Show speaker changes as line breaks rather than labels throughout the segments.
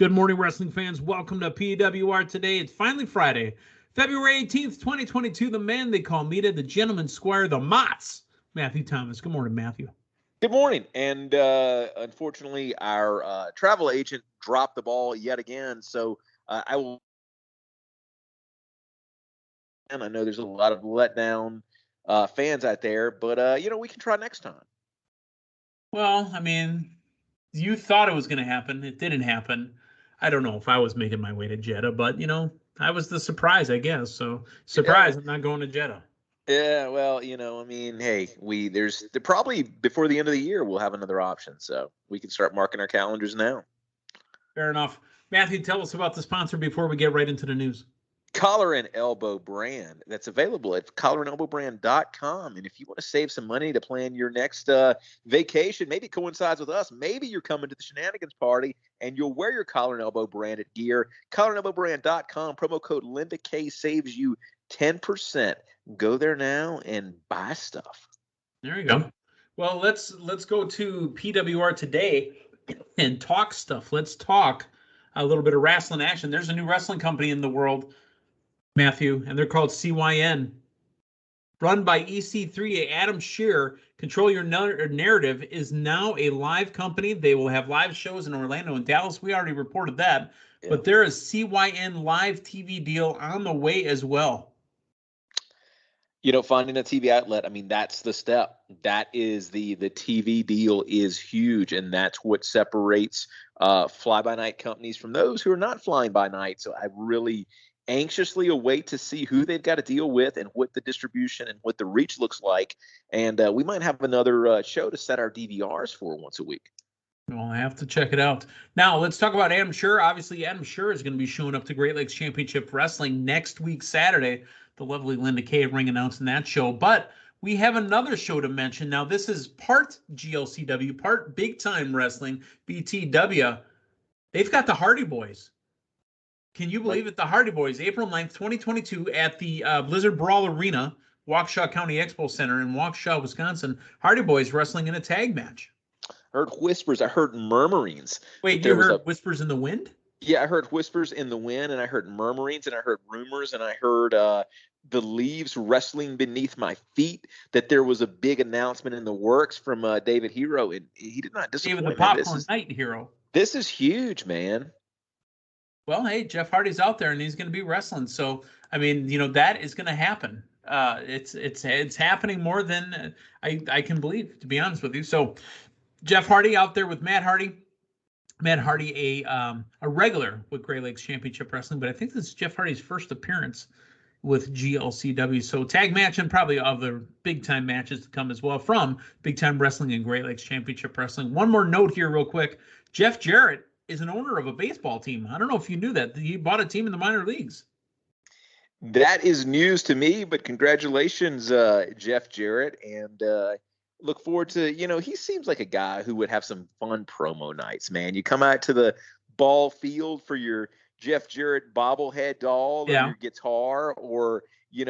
Good morning, wrestling fans. Welcome to PWR Today. It's finally Friday, February 18th, 2022. The man they call Meathead, the gentleman squire, the M.O.T.S, Matthew Thomas. Good morning, Matthew.
Good morning. And unfortunately, our travel agent dropped the ball yet again. So I will. And I know there's a lot of letdown fans out there, but we can try next time.
Well, I mean, you thought it was going to happen. It didn't happen. I don't know if I was making my way to Jeddah, but, I was the surprise, I guess. So, surprise, I'm not going to Jeddah.
Yeah, well, hey, there's probably before the end of the year, we'll have another option. So we can start marking our calendars now.
Fair enough. Matthew, tell us about the sponsor before we get right into the news.
Collar and Elbow brand that's available at collarandelbowbrand.com. And if you want to save some money to plan your next vacation, maybe it coincides with us. Maybe you're coming to the shenanigans party and you'll wear your Collar and Elbow branded gear. Collarandelbowbrand.com, promo code Linda K saves you 10%. Go there now and buy stuff.
There you go. Well, let's go to PWR Today and talk stuff. Let's talk a little bit of wrestling action. There's a new wrestling company in the world, Matthew, and they're called CYN. Run by EC3 and Adam Scherr, Control Your Narrative is now a live company. They will have live shows in Orlando and Dallas. We already reported that. Yeah. But there is CYN live TV deal on the way as well.
Finding a TV outlet, that's the step. That is the TV deal is huge, and that's what separates fly-by-night companies from those who are not flying by night. So I really anxiously await to see who they've got to deal with and what the distribution and what the reach looks like. And we might have another show to set our DVRs for once a week.
Well, I have to check it out. Now, let's talk about Adam Scherr. Obviously, Adam Scherr is going to be showing up to Great Lakes Championship Wrestling next week, Saturday. The lovely Linda K. ring announcing that show. But we have another show to mention. Now, this is part GLCW, part Big Time Wrestling, BTW. They've got the Hardy Boys. Can you believe it? The Hardy Boys, April 9th, 2022, at the Blizzard Brawl Arena, Waukesha County Expo Center in Waukesha, Wisconsin. Hardy Boys wrestling in a tag match.
I heard whispers. I heard murmurings.
Wait, you heard whispers in the wind?
Yeah, I heard whispers in the wind, and I heard murmurings, and I heard rumors, and I heard the leaves wrestling beneath my feet, that there was a big announcement in the works from David Hero, and he did not disappoint.
David the Popcorn Night Hero.
This is huge, man.
Well, hey, Jeff Hardy's out there, and he's going to be wrestling. So, that is going to happen. It's happening more than I can believe, to be honest with you. So, Jeff Hardy out there with Matt Hardy. Matt Hardy, a regular with Great Lakes Championship Wrestling, but I think this is Jeff Hardy's first appearance with GLCW. So tag match and probably other big time matches to come as well from Big Time Wrestling and Great Lakes Championship Wrestling. One more note here real quick. Jeff Jarrett is an owner of a baseball team. I don't know if you knew that. He bought a team in the minor leagues.
That is news to me, but congratulations, Jeff Jarrett. And look forward to, he seems like a guy who would have some fun promo nights, man. You come out to the ball field for your Jeff Jarrett bobblehead doll or your guitar or,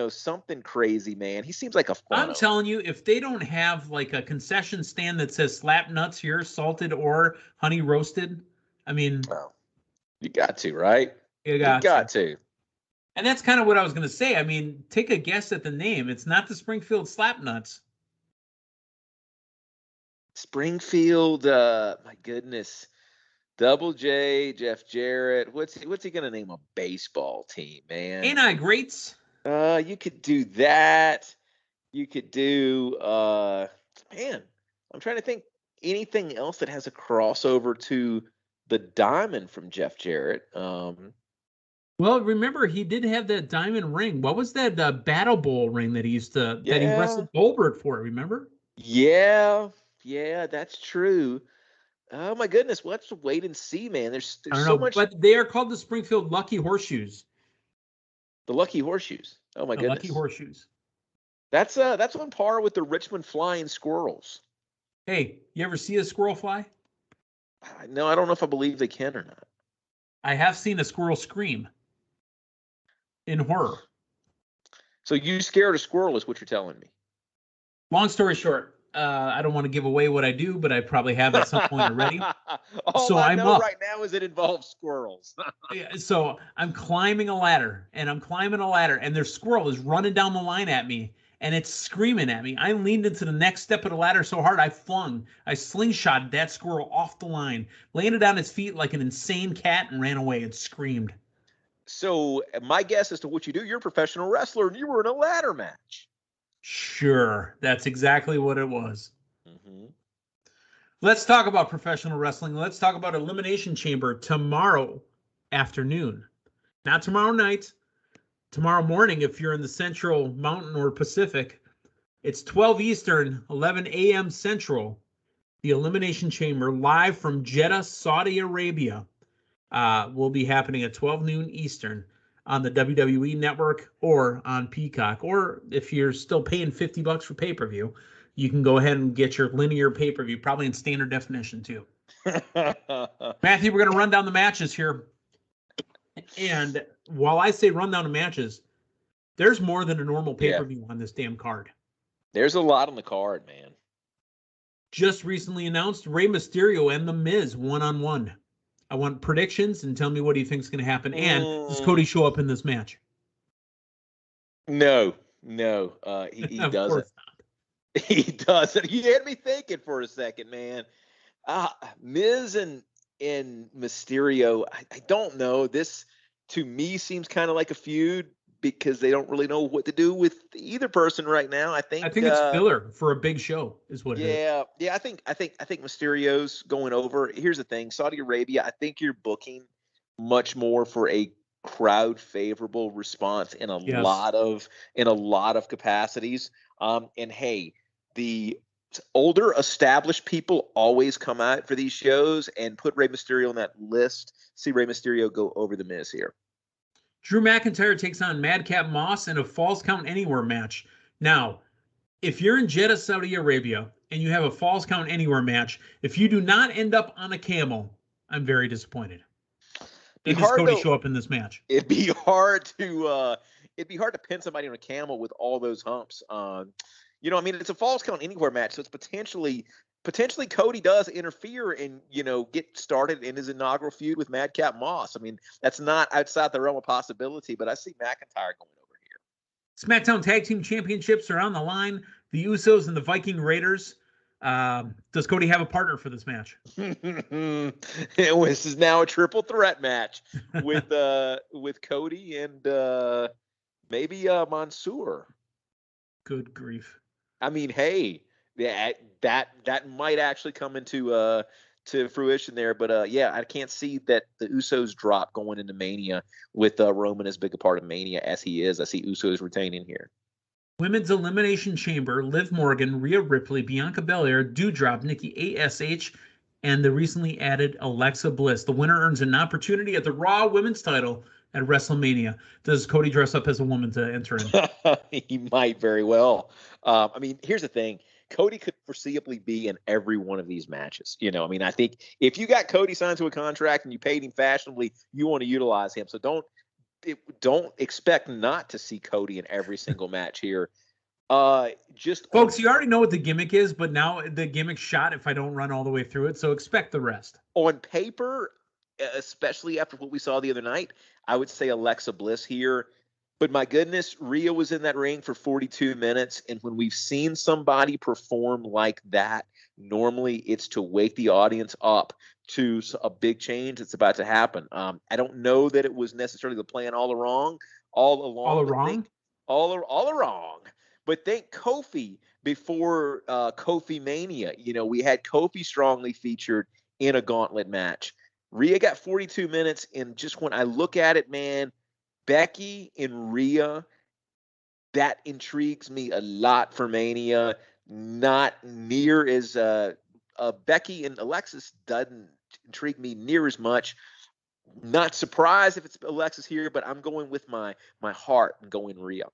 something crazy, man. He seems like a fun.
I'm telling you, if they don't have like a concession stand that says slap nuts here, salted or honey roasted,
well, you got to, right?
You got
to.
And that's kind of what I was going to say. Take a guess at the name. It's not the Springfield Slap Nuts.
Springfield, my goodness, Double J, Jeff Jarrett. What's he gonna name a baseball team, man?
Ain't I greats?
You could do that. You could do, man. I'm trying to think anything else that has a crossover to the Diamond from Jeff Jarrett.
Well, remember he did have that diamond ring. What was that Battle Bowl ring that he used to that he wrestled Goldberg for? Remember?
Yeah, that's true. Oh my goodness, let's wait and see, man. There's so much.
But they are called the Springfield Lucky Horseshoes.
The Lucky Horseshoes. Oh my goodness.
Lucky Horseshoes.
That's on par with the Richmond Flying Squirrels.
Hey, you ever see a squirrel fly?
No, I don't know if I believe they can or not.
I have seen a squirrel scream in horror.
So you scared a squirrel is what you're telling me.
Long story short, I don't want to give away what I do, but I probably have at some point already.
All
So
I
I'm
know
up.
right now is it involves squirrels.
Yeah, so I'm climbing a ladder, and their squirrel is running down the line at me, and it's screaming at me. I leaned into the next step of the ladder so hard I slingshotted that squirrel off the line, landed on its feet like an insane cat, and ran away and screamed.
So my guess as to what you do, you're a professional wrestler, and you were in a ladder match.
Sure, that's exactly what it was.
Mm-hmm.
Let's talk about professional wrestling. Let's talk about Elimination Chamber tomorrow afternoon. Not tomorrow night, tomorrow morning if you're in the Central, Mountain, or Pacific. It's 12 Eastern, 11 a.m. Central. The Elimination Chamber live from Jeddah, Saudi Arabia will be happening at 12 noon Eastern on the WWE Network or on Peacock. Or if you're still paying $50 for pay-per-view, you can go ahead and get your linear pay-per-view, probably in standard definition too. Matthew, we're going to run down the matches here. And while I say run down the matches, there's more than a normal pay-per-view on this damn card.
There's a lot on the card, man.
Just recently announced Rey Mysterio and The Miz one-on-one. I want predictions and tell me what do you think is going to happen. And does Cody show up in this match?
No. He doesn't. He doesn't. You had me thinking for a second, man. Miz and Mysterio, I don't know. This, to me, seems kind of like a feud because they don't really know what to do with either person right now. I think
it's filler for a big show is what it is.
Yeah. I think Mysterio's going over. Here's the thing. Saudi Arabia, I think you're booking much more for a crowd favorable response in a lot of capacities. And hey, the older established people always come out for these shows and put Rey Mysterio on that list. See Rey Mysterio go over the Miz here.
Drew McIntyre takes on Madcap Moss in a Falls Count Anywhere match. Now, if you're in Jeddah, Saudi Arabia, and you have a Falls Count Anywhere match, if you do not end up on a camel, I'm very disappointed. Does Cody show up in this match?
It'd be hard to pin somebody on a camel with all those humps. It's a Falls Count Anywhere match, so it's potentially Cody does interfere and, get started in his inaugural feud with Madcap Moss. I mean, that's not outside the realm of possibility, but I see McIntyre going over here.
SmackDown Tag Team Championships are on the line. The Usos and the Viking Raiders. Does Cody have a partner for this match?
This is now a triple threat match with Cody and maybe Mansoor.
Good grief.
I mean, hey, that might actually come into to fruition there, but I can't see that the Usos drop going into Mania with Roman as big a part of Mania as he is. I see Usos retaining here.
Women's Elimination Chamber: Liv Morgan, Rhea Ripley, Bianca Belair, Doudrop, Nikki ASH, and the recently added Alexa Bliss. The winner earns an opportunity at the Raw Women's title at WrestleMania. Does Cody dress up as a woman to enter in?
He might very well. Here's the thing. Cody could foreseeably be in every one of these matches. I think if you got Cody signed to a contract and you paid him fashionably, you want to utilize him. So don't expect not to see Cody in every single match here.
Folks, you already know what the gimmick is, but now the gimmick shot if I don't run all the way through it. So expect the rest.
On paper, especially after what we saw the other night, I would say Alexa Bliss here. But my goodness, Rhea was in that ring for 42 minutes. And when we've seen somebody perform like that, normally it's to wake the audience up to a big change that's about to happen. I don't know that it was necessarily the plan all along. But think Kofi before Kofi Mania. We had Kofi strongly featured in a gauntlet match. Rhea got 42 minutes. And just when I look at it, man, Becky and Rhea, that intrigues me a lot for Mania. Not near as Becky and Alexis doesn't intrigue me near as much. Not surprised if it's Alexis here, but I'm going with my heart and going Rhea.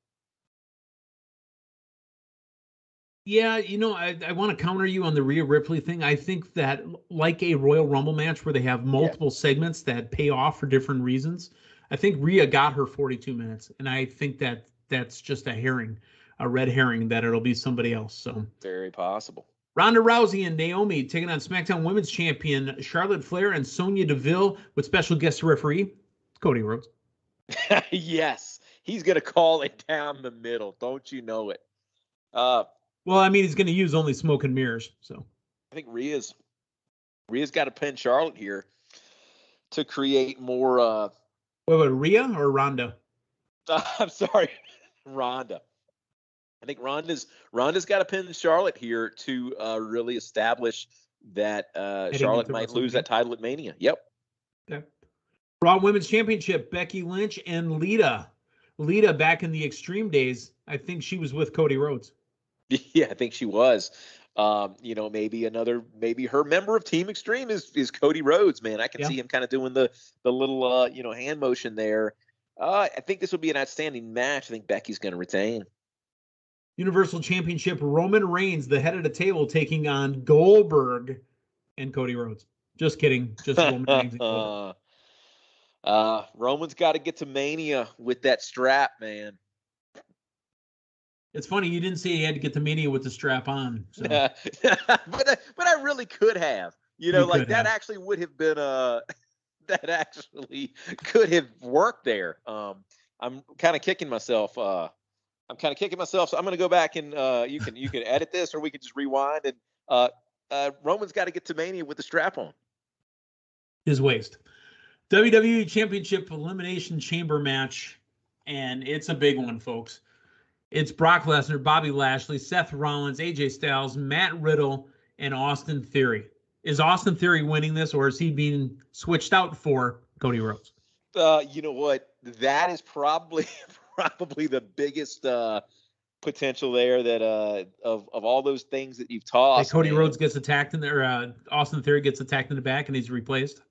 Yeah, I want to counter you on the Rhea Ripley thing. I think that like a Royal Rumble match where they have multiple segments that pay off for different reasons, I think Rhea got her 42 minutes, and I think that that's just a herring. a red herring that it'll be somebody else. So
very possible.
Ronda Rousey and Naomi taking on SmackDown Women's Champion Charlotte Flair and Sonya Deville with special guest referee Cody Rhodes.
Yes, he's going to call it down the middle. Don't you know it?
Well, I mean, he's going to use only smoke and mirrors. So
I think Rhea's got to pin Charlotte here to create more.
Wait, Rhea or Ronda?
I'm sorry, Ronda. I think Ronda's got to pin Charlotte here to really establish that Charlotte might lose that title at Mania. Yep.
Okay. Raw Women's Championship, Becky Lynch and Lita. Lita back in the Extreme days. I think she was with Cody Rhodes.
Yeah, I think she was. Maybe her member of Team Extreme is Cody Rhodes, man. I can see him kind of doing the little hand motion there. I think this will be an outstanding match. I think Becky's going to retain.
Universal Championship, Roman Reigns, the head of the table, taking on Goldberg and Cody Rhodes. Just kidding. Just Roman Reigns and Goldberg.
Roman's got to get to Mania with that strap, man.
It's funny you didn't say he had to get to Mania with the strap on. So.
but I really could have. That actually would have been that actually could have worked there. I'm kind of kicking myself. So I'm going to go back and you can edit this, or we can just rewind. And Roman's got to get to Mania with the strap on.
His waist. WWE Championship Elimination Chamber match, and it's a big one, folks. It's Brock Lesnar, Bobby Lashley, Seth Rollins, AJ Styles, Matt Riddle, and Austin Theory. Is Austin Theory winning this, or is he being switched out for Cody Rhodes?
You know what? That is probably the biggest potential there that of all those things that you've tossed.
Like Cody Rhodes gets attacked in there, Austin Theory gets attacked in the back and he's replaced.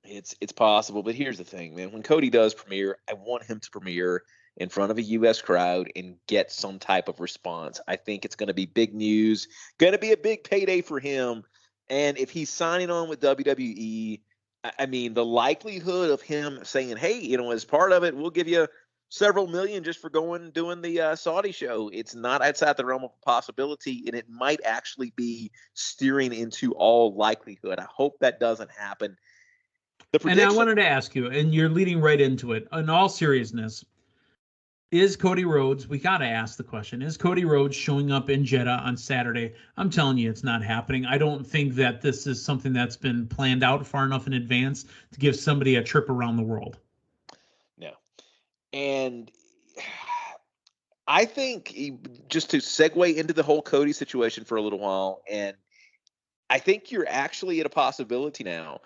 It's possible, but here's the thing, man. When Cody does premiere, I want him to premiere in front of a U.S. crowd and get some type of response. I think it's going to be big news, going to be a big payday for him. And if he's signing on with WWE, I mean, the likelihood of him saying, hey, as part of it, we'll give you several million just for doing the Saudi show. It's not outside the realm of possibility, and it might actually be steering into all likelihood. I hope that doesn't happen.
And I wanted to ask you, and you're leading right into it, in all seriousness, is Cody Rhodes, we got to ask the question, is Cody Rhodes showing up in Jeddah on Saturday? I'm telling you, it's not happening. I don't think that this is something that's been planned out far enough in advance to give somebody a trip around the world.
No. And I think, just to segue into the whole Cody situation for a little while, and I think you're actually at a possibility now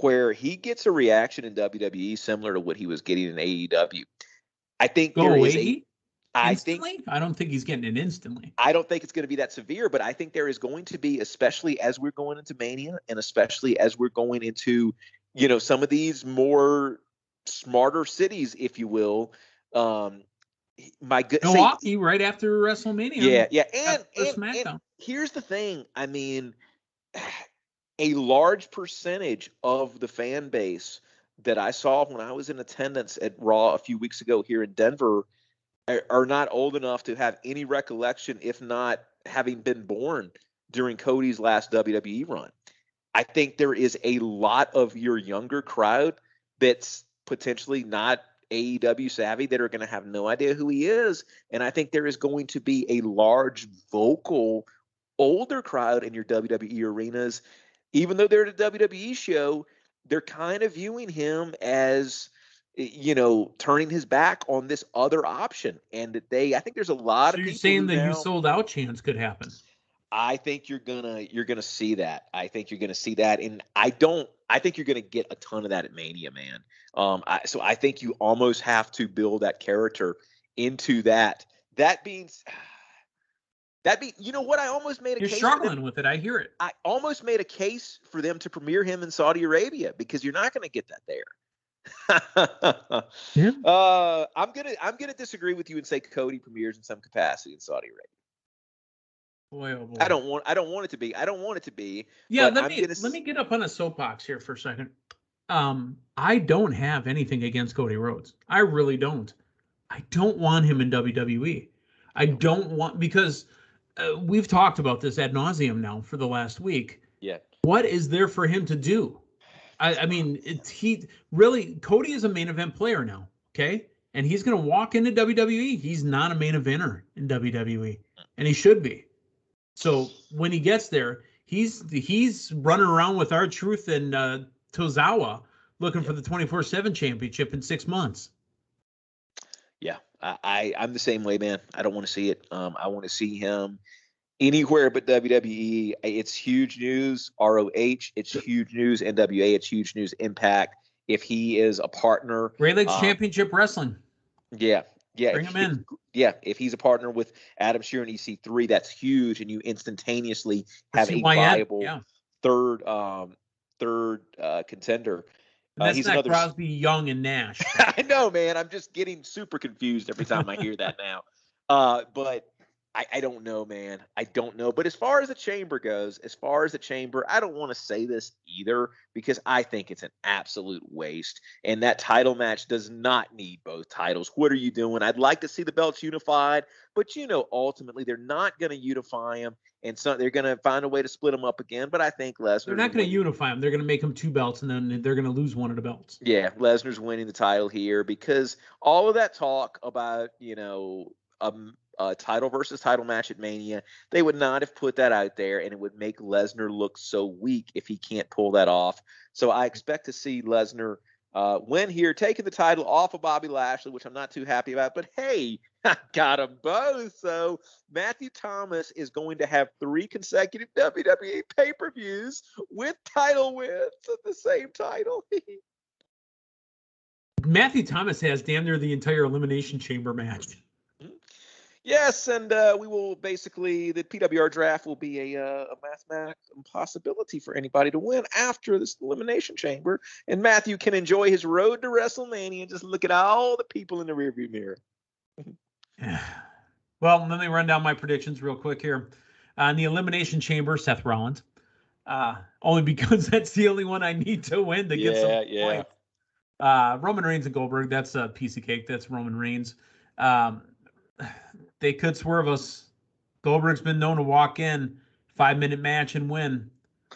where he gets a reaction in WWE similar to what he was getting in AEW. I think
instantly? I don't think he's getting it instantly.
I don't think it's going to be that severe, but I think there is going to be, especially as we're going into Mania and especially as we're going into, some of these more smarter cities, if you will.
Milwaukee right after WrestleMania.
Yeah. And here's the thing. I mean, a large percentage of the fan base that I saw when I was in attendance at Raw a few weeks ago here in Denver are not old enough to have any recollection, if not having been born during Cody's last WWE run. I think there is a lot of your younger crowd that's potentially not AEW savvy that are going to have no idea who he is. And I think there is going to be a large vocal older crowd in your WWE arenas. Even though they're at a WWE show, they're kind of viewing him as, turning his back on this other option. And that I think there's a lot of people.
You're saying that you sold out chance could happen.
I think you're gonna see that. I think you're gonna see that. And I think you're gonna get a ton of that at Mania, man. So I think you almost have to build that character into that. You know what? I almost made a case.
You're struggling with it. I hear it.
I almost made a case for them to premiere him in Saudi Arabia because you're not going to get that there.
Yeah.
I'm gonna disagree with you and say Cody premieres in some capacity in Saudi Arabia.
Boy, oh boy.
I don't want it to be. I don't want it to be.
Yeah. Let me get up on a soapbox here for a second. I don't have anything against Cody Rhodes. I really don't. I don't want him in WWE. I don't want, because we've talked about this ad nauseum now for the last week.
Yeah.
What is there for him to do? I mean, Cody is a main event player now, okay? And he's going to walk into WWE. He's not a main eventer in WWE, and he should be. So when he gets there, he's running around with R-Truth and Tozawa looking for the 24/7 championship in 6 months.
Yeah, I'm the same way, man. I don't want to see it. I want to see him anywhere but WWE. It's huge news. ROH, it's huge news. NWA, it's huge news. Impact, if he is a partner.
Great Lakes Championship Wrestling.
Yeah.
Bring him in.
If he's a partner with Adam Scherr and EC3, that's huge, and you instantaneously have a viable third contender.
That's not Crosby, Young, and Nash.
I know, man. I'm just getting super confused every time I hear that now. But I don't know, man. I don't know. But as far as the chamber goes, I don't want to say this either because I think it's an absolute waste. And that title match does not need both titles. What are you doing? I'd like to see the belts unified, but ultimately they're not going to unify them. And so they're going to find a way to split them up again. But I think Lesnar.
They're not going to unify them. They're going to make them 2 belts, and then they're going to lose one of the belts.
Yeah, Lesnar's winning the title here because all of that talk about, title versus title match at Mania, they would not have put that out there, and it would make Lesnar look so weak if he can't pull that off. So I expect to see Lesnar win here, taking the title off of Bobby Lashley, which I'm not too happy about. But hey, I got them both. So Matthew Thomas is going to have 3 consecutive WWE pay-per-views with title wins at the same title.
Matthew Thomas has damn near the entire Elimination Chamber match.
Yes, and we will basically, the PWR draft will be a mathematical impossibility for anybody to win after this Elimination Chamber. And Matthew can enjoy his road to WrestleMania and just look at all the people in the rearview mirror.
Well, let me run down my predictions real quick here. In the Elimination Chamber, Seth Rollins. Only because that's the only one I need to win to get some points. Roman Reigns and Goldberg, that's a piece of cake. That's Roman Reigns. They could swerve us. Goldberg's been known to walk in, 5-minute match and win.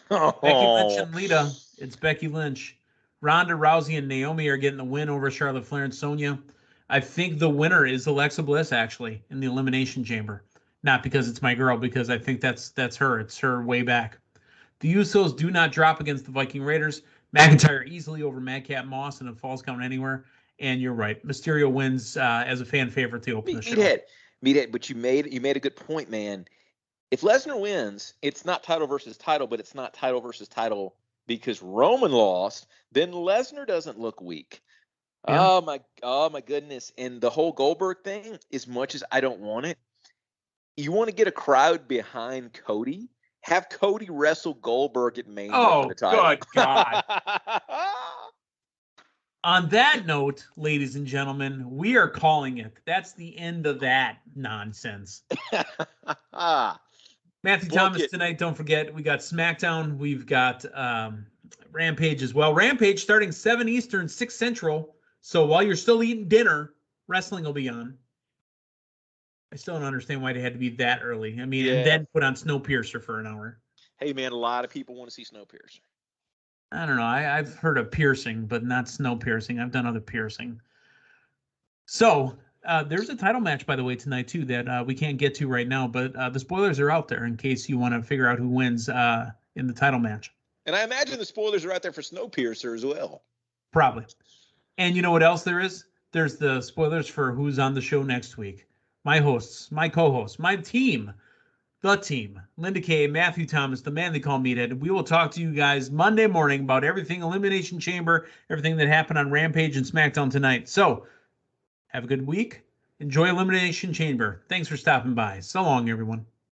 Becky Lynch and Lita. It's Becky Lynch. Ronda Rousey and Naomi are getting the win over Charlotte Flair and Sonya. I think the winner is Alexa Bliss, actually, in the Elimination Chamber. Not because it's my girl, because I think that's her. It's her way back. The Usos do not drop against the Viking Raiders. McIntyre easily over Madcap Moss in a Falls Count Anywhere. And you're right. Mysterio wins as a fan favorite to open the show.
Meathead, but you made a good point, man. If Lesnar wins, it's not title versus title, but it's not title versus title because Roman lost. Then Lesnar doesn't look weak. Yeah. Oh my goodness! And the whole Goldberg thing, as much as I don't want it, you want to get a crowd behind Cody. Have Cody wrestle Goldberg at Mania for the title.
Oh, good God. On that note, ladies and gentlemen, we are calling it. That's the end of that nonsense. Matthew Thomas tonight, don't forget, we got SmackDown. We've got Rampage as well. Rampage starting 7 Eastern, 6 Central. So while you're still eating dinner, wrestling will be on. I still don't understand why they had to be that early. I mean, and then put on Snowpiercer for an hour.
Hey, man, a lot of people want to see Snowpiercer.
I don't know. I've heard of piercing, but not snow piercing. I've done other piercing. So there's a title match, by the way, tonight, too, that we can't get to right now. But the spoilers are out there in case you want to figure out who wins in the title match.
And I imagine the spoilers are out there for Snowpiercer as well.
Probably. And you know what else there is? There's the spoilers for who's on the show next week. My hosts, my co-hosts, my team. The team, Linda Kay, Matthew Thomas, the man they call Meathead. We will talk to you guys Monday morning about everything Elimination Chamber, everything that happened on Rampage and SmackDown tonight. So, have a good week. Enjoy Elimination Chamber. Thanks for stopping by. So long, everyone.